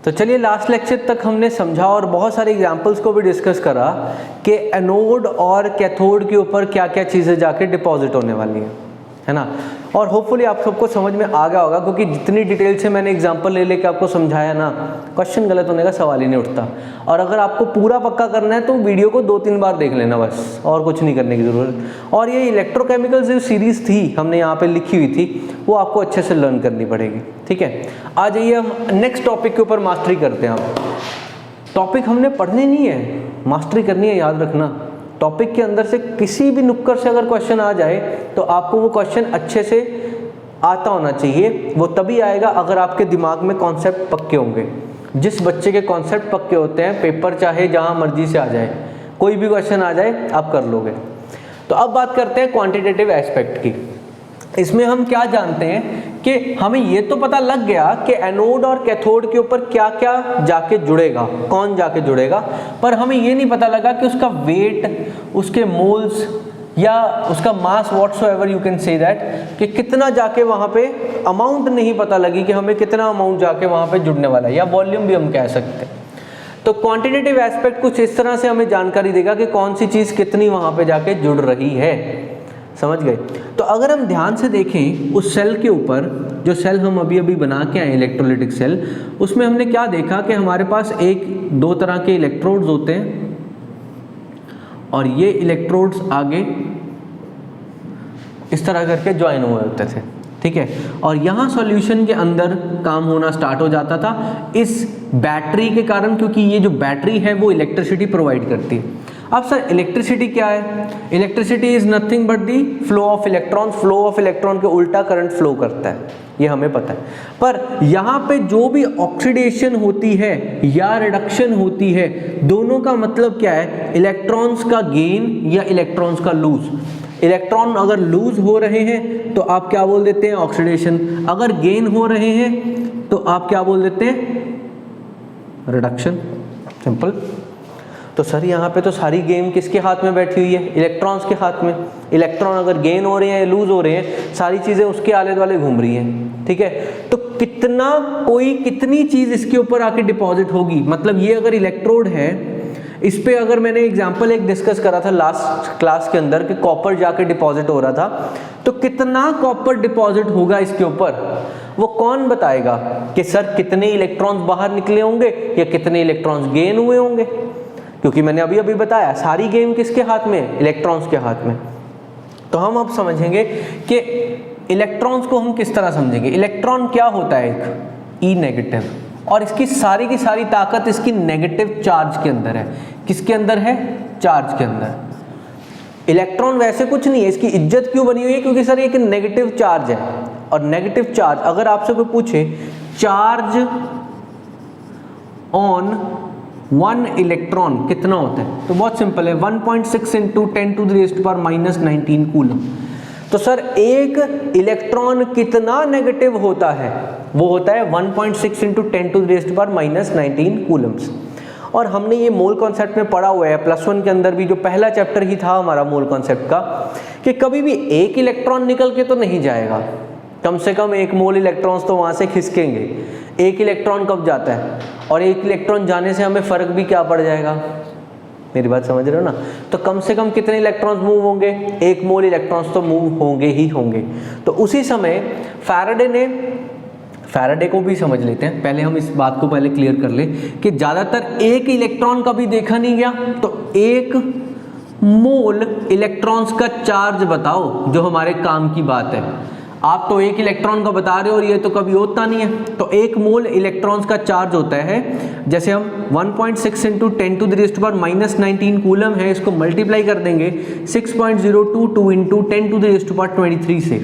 तो चलिए last lecture तक हमने समझा और बहुत सारे एग्जांपल्स को भी डिस्कस करा कि एनोड और कैथोड के ऊपर क्या क्या चीज़ें जाके डिपॉजिट होने वाली हैं, है ना। और होपफुली आप सबको समझ में आ गया होगा, क्योंकि जितनी डिटेल से मैंने एग्जांपल ले लेके आपको समझाया ना, क्वेश्चन गलत होने का सवाल ही नहीं उठता। और अगर आपको पूरा पक्का करना है तो वीडियो को 2-3 बार देख लेना बस, और कुछ नहीं करने की ज़रूरत। और ये इलेक्ट्रोकेमिकल्स जो सीरीज़ थी हमने यहाँ पे लिखी हुई थी, वो आपको अच्छे से लर्न करनी पड़ेगी, ठीक है। आ जाइए हम नेक्स्ट टॉपिक के ऊपर मास्टरी करते हैं। अब टॉपिक हमने पढ़नी नहीं है, मास्टरी करनी है, याद रखना। टॉपिक के अंदर से किसी भी नुक्कड़ से अगर क्वेश्चन आ जाए तो आपको वो क्वेश्चन अच्छे से आता होना चाहिए। वो तभी आएगा अगर आपके दिमाग में कॉन्सेप्ट पक्के होंगे। जिस बच्चे के कॉन्सेप्ट पक्के होते हैं, पेपर चाहे जहाँ मर्जी से आ जाए, कोई भी क्वेश्चन आ जाए आप कर लोगे। तो अब बात करते हैं क्वांटिटेटिव एस्पेक्ट की। इसमें हम क्या जानते हैं कि हमें ये तो पता लग गया कि एनोड और कैथोड के ऊपर क्या क्या जाके जुड़ेगा, कौन जाके जुड़ेगा, पर हमें ये नहीं पता लगा कि उसका वेट, उसके मोल्स या उसका mass whatsoever you can say that, कि कितना जाके वहाँ पे, अमाउंट नहीं पता लगी कि हमें कितना अमाउंट जाके वहाँ पे जुड़ने वाला है, या वॉल्यूम भी हम कह सकते हैं। तो क्वांटिटेटिव एस्पेक्ट कुछ इस तरह से हमें जानकारी देगा कि कौन सी चीज़ कितनी वहाँ पे जाके जुड़ रही है, समझ गए। तो अगर हम ध्यान से देखें उस सेल के ऊपर, जो सेल हम अभी अभी बना के आए इलेक्ट्रोलाइटिक सेल, उसमें हमने क्या देखा कि हमारे पास 2 तरह के इलेक्ट्रोड्स होते हैं, और ये इलेक्ट्रोड्स आगे इस तरह करके ज्वाइन हुए होते थे, ठीक है। और यहाँ सॉल्यूशन के अंदर काम होना स्टार्ट हो जाता था इस बैटरी के कारण, क्योंकि ये जो बैटरी है वो इलेक्ट्रिसिटी प्रोवाइड करती है। अब सर इलेक्ट्रिसिटी क्या है? Electricity is nothing but the flow of electron. Flow of electron के उल्टा करंट फ्लो करता है, ये हमें पता है। पर यहाँ पे जो भी ऑक्सीडेशन होती है या रिडक्शन होती है, दोनों का मतलब क्या है? इलेक्ट्रॉन्स का गेन या इलेक्ट्रॉन्स का लूज। इलेक्ट्रॉन अगर लूज हो रहे हैं तो आप क्या बोल देते हैं? ऑक्सीडेशन। अगर गेन हो रहे हैं तो आप क्या बोल देते हैं? रिडक्शन। सिंपल। तो सर यहाँ पे तो सारी गेम किसके हाथ में बैठी हुई है? इलेक्ट्रॉन्स के हाथ में। इलेक्ट्रॉन अगर गेन हो रहे हैं या लूज हो रहे हैं, सारी चीज़ें उसके आले दुआले घूम रही हैं, ठीक है। तो कितनी चीज़ इसके ऊपर आके डिपॉजिट होगी, मतलब ये अगर इलेक्ट्रोड है, इस पे अगर मैंने एग्जाम्पल एक डिस्कस करा था लास्ट क्लास के अंदर कि कॉपर जाके डिपॉजिट हो रहा था, तो कितना कॉपर डिपॉजिट होगा इसके ऊपर, वो कौन बताएगा कि सर कितने इलेक्ट्रॉन्स बाहर निकले होंगे या कितने इलेक्ट्रॉन्स गेन हुए होंगे? क्योंकि मैंने अभी अभी बताया सारी गेम किसके हाथ में? इलेक्ट्रॉन्स के हाथ में। तो हम अब समझेंगे कि इलेक्ट्रॉन्स को हम किस तरह समझेंगे। इलेक्ट्रॉन क्या होता है? एक ई नेगेटिव, और इसकी सारी की सारी ताकत इसकी नेगेटिव चार्ज के अंदर है। किसके अंदर है? चार्ज के अंदर। इलेक्ट्रॉन वैसे कुछ नहीं है, इसकी इज्जत क्यों बनी हुई है? क्योंकि सर एक नेगेटिव चार्ज है, और नेगेटिव चार्ज अगर आपसे कोई पूछे चार्ज ऑन 1 इलेक्ट्रॉन कितना होता है, तो बहुत सिंपल है, 1.6 इंटू 10⁻⁻⁹ कूलम। तो सर एक इलेक्ट्रॉन कितना नेगेटिव होता है? वो होता है 1.6 इंटू 10⁻⁻⁹ कूलम्स। और हमने ये मोल कॉन्सेप्ट में पढ़ा हुआ है, +1 के अंदर भी, जो पहला चैप्टर ही था हमारा मोल कॉन्सेप्ट का, कि कभी भी एक इलेक्ट्रॉन निकल के तो नहीं जाएगा, कम से कम 1 मोल इलेक्ट्रॉन्स तो वहाँ से खिसकेंगे। एक इलेक्ट्रॉन कब जाता है, और एक इलेक्ट्रॉन जाने से हमें फ़र्क भी क्या पड़ जाएगा? मेरी बात समझ रहे हो ना? तो कम से कम कितने इलेक्ट्रॉन्स मूव होंगे? 1 मोल इलेक्ट्रॉन्स तो मूव होंगे ही होंगे। तो उसी समय फैराडे को भी समझ लेते हैं, पहले हम इस बात को पहले क्लियर कर ले कि ज़्यादातर एक इलेक्ट्रॉन कभी देखा नहीं गया, तो 1 मोल इलेक्ट्रॉन्स का चार्ज बताओ, जो हमारे काम की बात है। आप तो 1 इलेक्ट्रॉन का बता रहे हो और ये तो कभी होता नहीं है। तो 1 मोल इलेक्ट्रॉन्स का चार्ज होता है, जैसे हम 1.6 इंटू 10⁻⁻⁹ कूलम है, इसको मल्टीप्लाई कर देंगे 6.022 इंटू 10⁻23 से।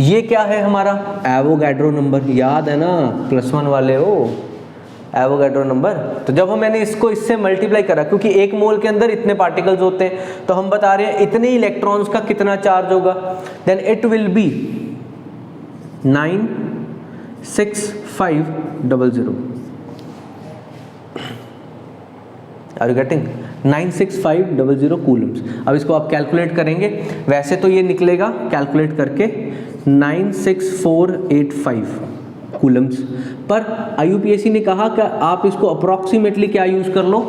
ये क्या है हमारा? Avogadro number. याद है ना, +1 वाले हो, एवोगैड्रो नंबर। तो जब मैंने इसको इससे मल्टीप्लाई करा, क्योंकि 1 मोल के अंदर इतने पार्टिकल्स होते हैं, तो हम बता रहे हैं इतने इलेक्ट्रॉन्स का कितना चार्ज होगा, then it will be 96500। Are you getting? 96500 coulombs. अब इसको आप कैलकुलेट करेंगे, वैसे तो ये निकलेगा कैलकुलेट करके 96485 कूलम्स, पर IUPAC ने कहा कि आप इसको अप्रॉक्सीमेटली क्या यूज़ कर लो,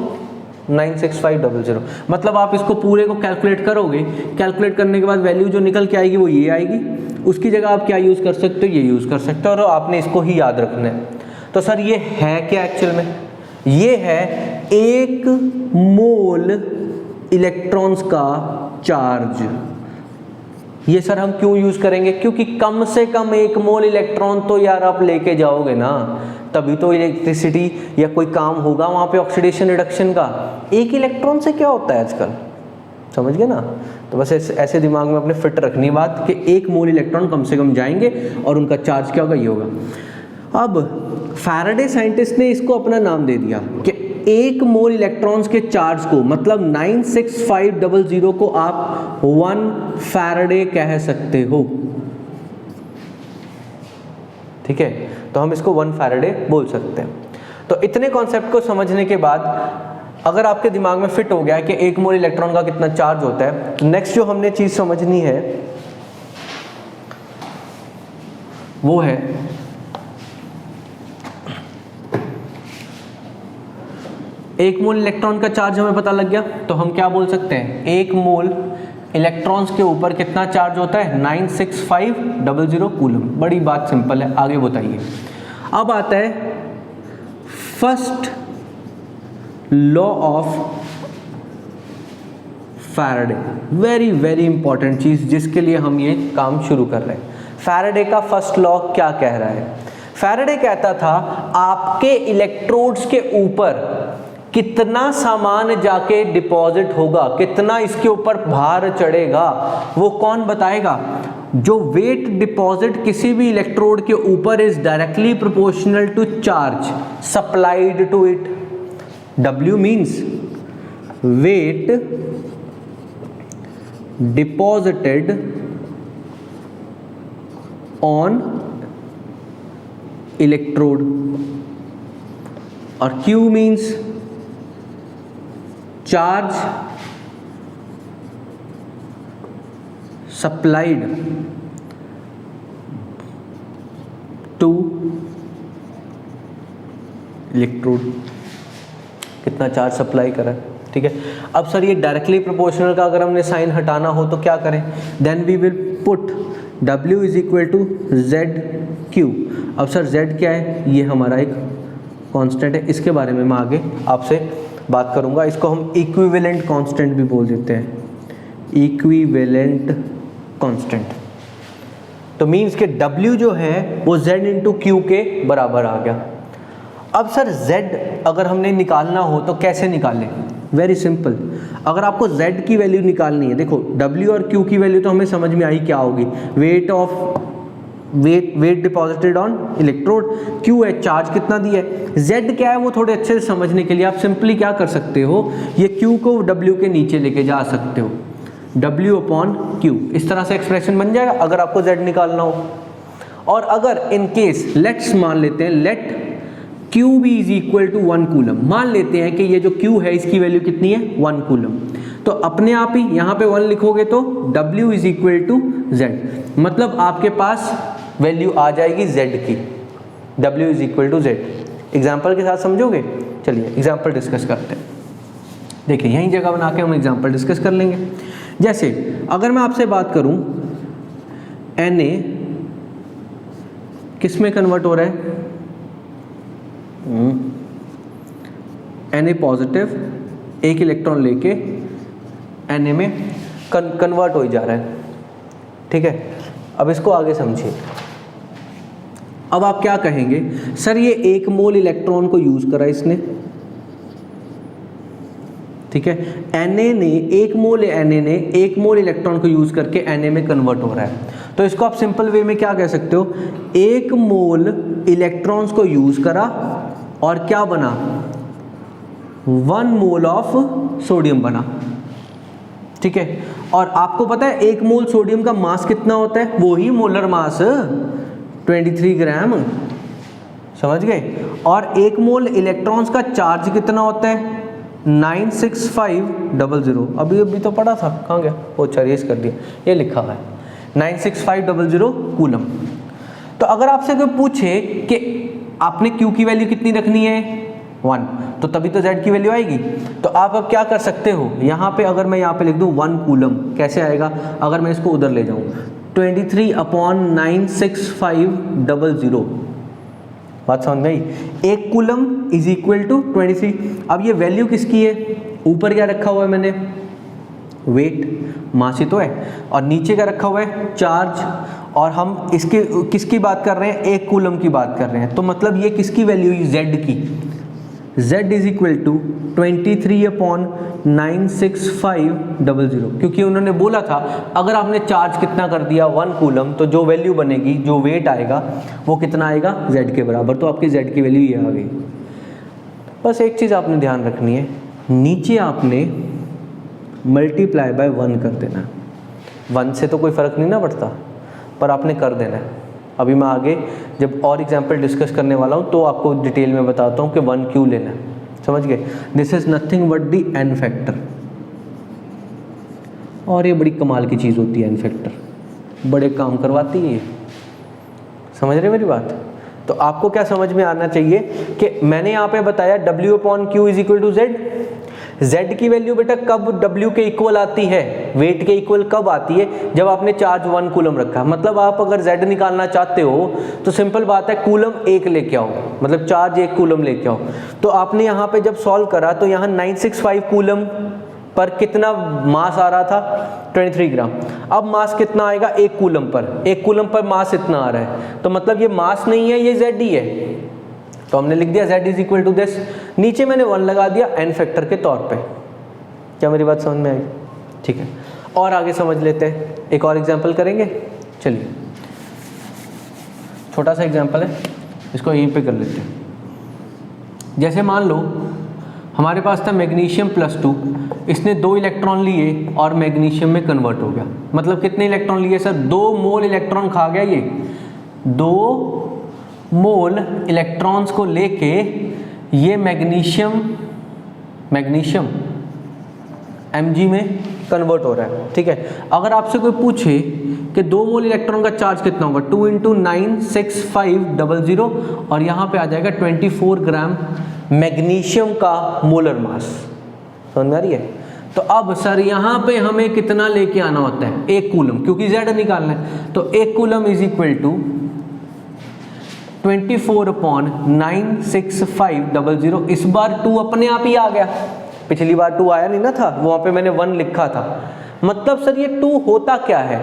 96500। मतलब आप इसको पूरे को कैलकुलेट करोगे, कैलकुलेट करने के बाद वैल्यू जो निकल के आएगी वो ये आएगी, उसकी जगह आप क्या यूज़ कर सकते हो, ये यूज़ कर सकते हो, और आपने इसको ही याद रखना है। तो सर ये है क्या एक्चुअल में, ये है 1 मोल इलेक्ट्रॉन्स का चार्ज। ये सर हम क्यों यूज़ करेंगे, क्योंकि कम से कम 1 मोल इलेक्ट्रॉन तो यार आप लेके जाओगे ना, तभी तो इलेक्ट्रिसिटी या कोई काम होगा वहाँ पे ऑक्सीडेशन रिडक्शन का। 1 इलेक्ट्रॉन से क्या होता है आजकल, समझ गए ना। तो बस ऐसे दिमाग में अपने फिट रखनी बात कि 1 मोल इलेक्ट्रॉन कम से कम जाएंगे और उनका चार्ज क्या होगा, ये होगा। अब फैराडे साइंटिस्ट ने इसको अपना नाम दे दिया कि 1 मोल इलेक्ट्रॉन्स के चार्ज को, मतलब 96500 को आप 1 फैराडे कह सकते हो, ठीक है। तो हम इसको 1 फैराडे बोल सकते हैं। तो इतने कॉन्सेप्ट को समझने के बाद अगर आपके दिमाग में फिट हो गया है कि 1 मोल इलेक्ट्रॉन का कितना चार्ज होता है, तो नेक्स्ट जो हमने चीज समझनी है वो है एक मोल इलेक्ट्रॉन का चार्ज हमें पता लग गया, तो हम क्या बोल सकते हैं, 1 मोल इलेक्ट्रॉन्स के ऊपर कितना चार्ज होता है, 96500 कूलम। बड़ी बात सिंपल है, आगे बताइए। अब आता है first law of Faraday, very very important चीज जिसके लिए हम ये काम शुरू कर रहे हैं। फैराडे का फर्स्ट लॉ क्या कह रहा है, फैराडे कहता था आपके इलेक्ट्रोड्स के ऊपर कितना सामान जाके डिपॉजिट होगा, कितना इसके ऊपर भार चढ़ेगा, वो कौन बताएगा, जो वेट डिपॉजिट किसी भी इलेक्ट्रोड के ऊपर is directly proportional to charge supplied to it. W means weight deposited on electrode, और Q means charge supplied to electrode, कितना चार्ज सप्लाई करा, ठीक है। अब सर ये डायरेक्टली प्रोपोर्शनल का अगर हमने साइन हटाना हो तो क्या करें, then we will put W is equal to ZQ। अब सर Z क्या है, ये हमारा एक कांस्टेंट है, इसके बारे में मैं आगे आपसे बात करूंगा। इसको हम इक्विवेलेंट कांस्टेंट भी बोल देते हैं, इक्विवेलेंट कांस्टेंट। तो मीन्स के W जो है वो Z इंटू Q के बराबर आ गया। अब सर Z अगर हमने निकालना हो तो कैसे निकालें, वेरी सिंपल। अगर आपको Z की वैल्यू निकालनी है, देखो W और Q की वैल्यू तो हमें समझ में आई क्या होगी, weight deposited on electrode, Q है चार्ज कितना दिया है, Z क्या है वो थोड़े अच्छे से समझने के लिए आप सिंपली क्या कर सकते हो, ये Q को W के नीचे लेके जा सकते हो, W अपॉन Q, इस तरह से एक्सप्रेशन बन जाएगा अगर आपको Z निकालना हो। और अगर इन केस लेट्स मान लेते हैं, लेट Q भी इज इक्वल टू 1 कूलम, मान लेते हैं कि ये जो Q है इसकी वैल्यू कितनी है 1 कूलम, तो अपने आप ही यहाँ पे 1 लिखोगे तो W is equal to Z, मतलब आपके पास वैल्यू आ जाएगी Z की, W is equal to Z। Example के साथ समझोगे, चलिए एग्जाम्पल डिस्कस करते हैं। देखिए यही जगह बना के हम एग्जाम्पल डिस्कस कर लेंगे। जैसे अगर मैं आपसे बात करूं Na किस में कन्वर्ट हो रहा है, Na पॉजिटिव, एक इलेक्ट्रॉन लेके Na में कन्वर्ट हो जा रहा है, ठीक है। अब इसको आगे समझिए। अब आप क्या कहेंगे, सर ये 1 मोल इलेक्ट्रॉन को यूज करा इसने, ठीक है, Na ने 1 मोल इलेक्ट्रॉन को यूज करके Na में कन्वर्ट हो रहा है। तो इसको आप सिंपल वे में क्या कह सकते हो, 1 मोल इलेक्ट्रॉन्स को यूज करा और क्या बना, 1 मोल ऑफ सोडियम बना, ठीक है। और आपको पता है 1 मोल सोडियम का मास कितना होता है, वो ही मोलर मास 23 ग्राम, समझ गए। और 1 मोल इलेक्ट्रॉन्स का चार्ज कितना होता है 96500, अभी तो पढ़ा था, कहाँ गया, वो रेस कर दिया, ये लिखा हुआ है 96500 कूलम। तो अगर आपसे कोई पूछे कि आपने Q की वैल्यू कितनी रखनी है 1, तो तभी तो Z की वैल्यू आएगी। तो आप अब क्या कर सकते हो, यहाँ पे अगर मैं यहाँ पे लिख दूँ 1 कूलम, कैसे आएगा अगर मैं इसको उधर ले जाऊँ, 23/96500, बात समझ में आई। 1 कूलम इज इक्वल टू 23। अब ये वैल्यू किसकी है, ऊपर क्या रखा हुआ है मैंने, वेट, मास ही तो है, और नीचे क्या रखा हुआ है, चार्ज, और हम इसके किसकी बात कर रहे हैं, 1 कूलम की बात कर रहे हैं। तो मतलब ये किसकी वैल्यू हुई, Z की। Z इज इक्वल टू 23/96500, क्योंकि उन्होंने बोला था अगर आपने चार्ज कितना कर दिया 1 कूलम, तो जो वैल्यू बनेगी, जो वेट आएगा वो कितना आएगा, Z के बराबर। तो आपकी Z की वैल्यू ये आ गई। बस एक चीज़ आपने ध्यान रखनी है, नीचे आपने मल्टीप्लाई बाय 1 कर देना। 1 से तो कोई फ़र्क नहीं ना पड़ता, पर आपने कर देना है। अभी मैं आगे जब और एग्जाम्पल डिस्कस करने वाला हूँ तो आपको डिटेल में बताता हूँ कि 1 क्यों लेना है, समझ गए। This is nothing but the n factor, और ये बड़ी कमाल की चीज़ होती है n फैक्टर, बड़े काम करवाती है ये, समझ रहे मेरी बात। तो आपको क्या समझ में आना चाहिए कि मैंने यहाँ पे बताया W/Q is equal to Z। Z की वैल्यू बेटा कब W के इक्वल आती है, वेट के इक्वल कब आती है, जब आपने चार्ज 1 कूलम रखा। मतलब आप अगर Z निकालना चाहते हो तो सिंपल बात है, कूलम 1 लेके आओ, मतलब चार्ज 1 कूलम लेके आओ। तो आपने यहाँ पे जब सॉल्व करा तो यहाँ 965 कूलम पर कितना मास आ रहा था, 23 ग्राम। अब मास कितना आएगा 1 कूलम पर, 1 कूलम पर मास इतना आ रहा है, तो मतलब ये मास नहीं है, ये Z ही है। तो हमने लिख दिया Z is equal to this, नीचे मैंने 1 लगा दिया n फैक्टर के तौर पे। क्या मेरी बात समझ में आई, ठीक है। और आगे समझ लेते हैं, एक और एग्जांपल करेंगे। चलिए छोटा सा एग्जांपल है, इसको यहीं पे कर लेते हैं। जैसे मान लो हमारे पास था मैग्नीशियम +2, इसने 2 इलेक्ट्रॉन लिए और मैग्नीशियम में कन्वर्ट हो गया। मतलब कितने इलेक्ट्रॉन लिए सर, 2 मोल इलेक्ट्रॉन खा गया ये। 2 मोल इलेक्ट्रॉन्स को लेके ये मैग्नीशियम Mg में कन्वर्ट हो रहा है, ठीक है। अगर आपसे कोई पूछे कि 2 मोल इलेक्ट्रॉन का चार्ज कितना होगा, 2 × 96500, और यहाँ पे आ जाएगा 24 ग्राम मैग्नीशियम का मोलर मास, समझ में आ रही है। तो अब सर यहाँ पे हमें कितना लेके आना होता है, 1 कूलम, क्योंकि Z निकालना है। तो 1 कूलम इज इक्वल टू 24/96500। इस बार 2 अपने आप ही आ गया, पिछली बार 2 आया नहीं ना था, वहाँ पे मैंने 1 लिखा था। मतलब सर ये 2 होता क्या है,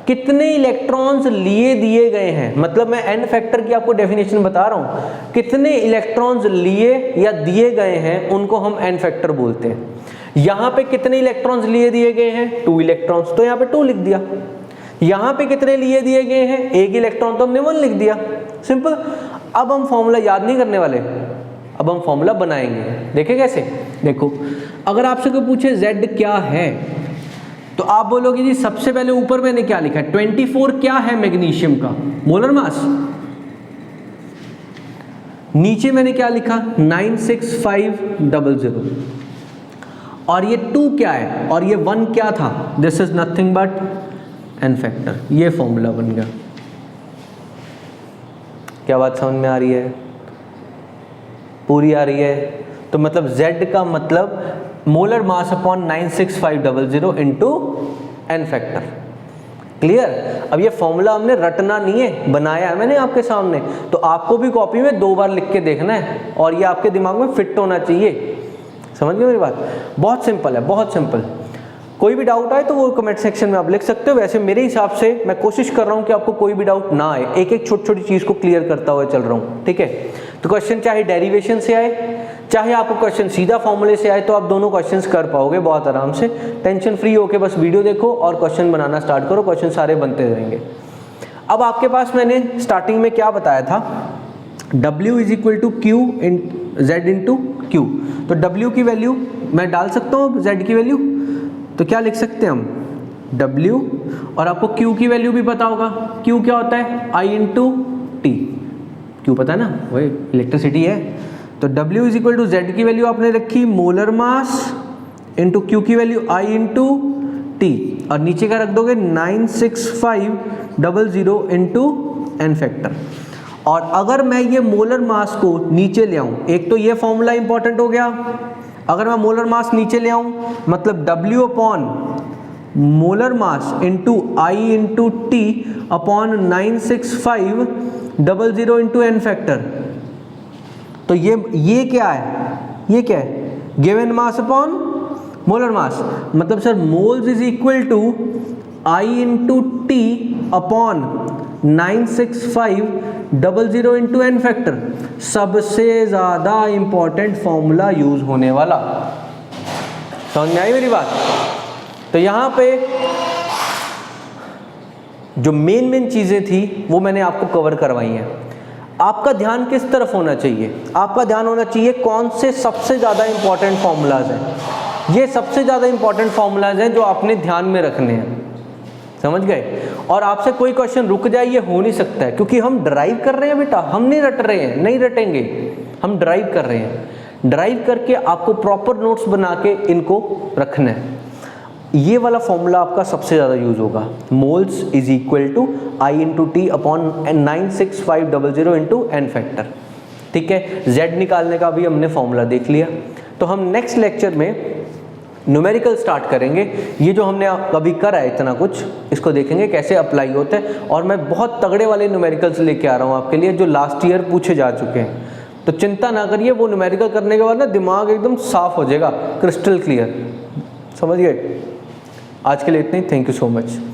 कितने इलेक्ट्रॉन्स लिए दिए गए हैं। मतलब मैं n फैक्टर की आपको डेफिनेशन बता रहा हूँ, कितने इलेक्ट्रॉन्स लिए या दिए गए हैं उनको हम n फैक्टर बोलते हैं। यहाँ पे कितने इलेक्ट्रॉन्स लिए दिए गए हैं, 2 इलेक्ट्रॉन्स, तो यहाँ पे 2 लिख दिया। यहाँ पे कितने लिए दिए गए हैं, 1 इलेक्ट्रॉन, तो हमने 1 लिख दिया, सिंपल। अब हम फॉर्मूला याद नहीं करने वाले, अब हम फॉर्मूला बनाएंगे। देखें कैसे, देखो अगर आपसे कोई पूछे Z क्या है, तो आप बोलोगे जी सबसे पहले ऊपर मैंने क्या लिखा है, 24 क्या है मैग्नीशियम का मोलर मास, नीचे मैंने क्या लिखा 96500, और ये 2 क्या है और ये 1 क्या था, this is nothing but n factor. ये फॉर्मूला बन गया। क्या बात समझ में आ रही है, पूरी आ रही है। तो मतलब Z का मतलब molar mass upon 96500 into n factor. Clear. अब ये फॉर्मूला हमने रटना नहीं है, बनाया है मैंने आपके सामने, तो आपको भी कॉपी में 2 बार लिख के देखना है और ये आपके दिमाग में फिट होना चाहिए। समझ गए मेरी बात, बहुत सिंपल है, बहुत सिंपल। कोई भी डाउट आए तो वो कमेंट सेक्शन में आप लिख सकते हो। वैसे मेरे हिसाब से मैं कोशिश कर रहा हूँ कि आपको कोई भी डाउट ना आए, एक एक छोटी छोटी चीज़ को क्लियर करता हुआ चल रहा हूँ, ठीक है। तो क्वेश्चन चाहे डेरिवेशन से आए, चाहे आपको क्वेश्चन सीधा फॉर्मूले से आए, तो आप दोनों क्वेश्चंस कर पाओगे बहुत आराम से। टेंशन फ्री होके बस वीडियो देखो और क्वेश्चन बनाना स्टार्ट करो, क्वेश्चन सारे बनते रहेंगे। अब आपके पास मैंने स्टार्टिंग में क्या बताया था, W is equal to Q in Z into Q। तो W की वैल्यू मैं डाल सकता हूँ, Z की वैल्यू, तो क्या लिख सकते हैं हम W, और आपको Q की वैल्यू भी पता होगा। Q क्या होता है, I इंटू T। Q पता है ना, वही इलेक्ट्रिसिटी है। तो W is equal to Z की वैल्यू आपने रखी मोलर मास इंटू Q की वैल्यू I इंटू T, और नीचे का रख दोगे 96500 इंटू n फैक्टर। और अगर मैं ये मोलर मास को नीचे ले आऊँ, एक तो ये फॉर्मूला इंपॉर्टेंट हो गया, अगर मैं मोलर मास नीचे ले आऊँ मतलब W upon molar mass into I into T upon 96500 into N factor, तो ये क्या है, ये क्या है, given mass upon molar mass, मतलब sir moles is equal to I into T upon 96500 into N factor, सबसे ज़्यादा इंपॉर्टेंट फॉर्मूला यूज होने वाला। समझ में आई मेरी बात? तो यहाँ पे जो मेन चीज़ें थी वो मैंने आपको कवर करवाई हैं। आपका ध्यान किस तरफ होना चाहिए? आपका ध्यान होना चाहिए कौन से सबसे ज़्यादा इंपॉर्टेंट फॉर्मूलाज हैं। ये सबसे ज़्यादा इंपॉर्टेंट फॉर्मूलाज हैं जो आपने ध्यान में रखने हैं, समझ गए? और आपसे कोई क्वेश्चन रुक जाए ये हो नहीं सकता है, क्योंकि हम ड्राइव कर रहे हैं बेटा, हम नहीं रट रहे हैं, नहीं रटेंगे, हम ड्राइव कर रहे हैं। ड्राइव करके आपको प्रॉपर नोट्स बना के इनको रखना है। ये वाला फॉर्मूला आपका सबसे ज़्यादा यूज होगा, moles is equal to I into T upon 96500 into N factor. ठीक है, z निकालने का भी हमने फॉर्मूला देख लिया। तो हम नेक्स्ट लेक्चर में न्यूमेरिकल स्टार्ट करेंगे। ये जो हमने अभी करा है इतना कुछ, इसको देखेंगे कैसे अप्लाई होता है, और मैं बहुत तगड़े वाले न्यूमेरिकल्स लेके आ रहा हूँ आपके लिए जो लास्ट ईयर पूछे जा चुके हैं। तो चिंता ना करिए, वो न्यूमेरिकल करने के बाद ना दिमाग एकदम साफ हो जाएगा, क्रिस्टल क्लियर। समझ गए? आज के लिए इतना ही। Thank you so much.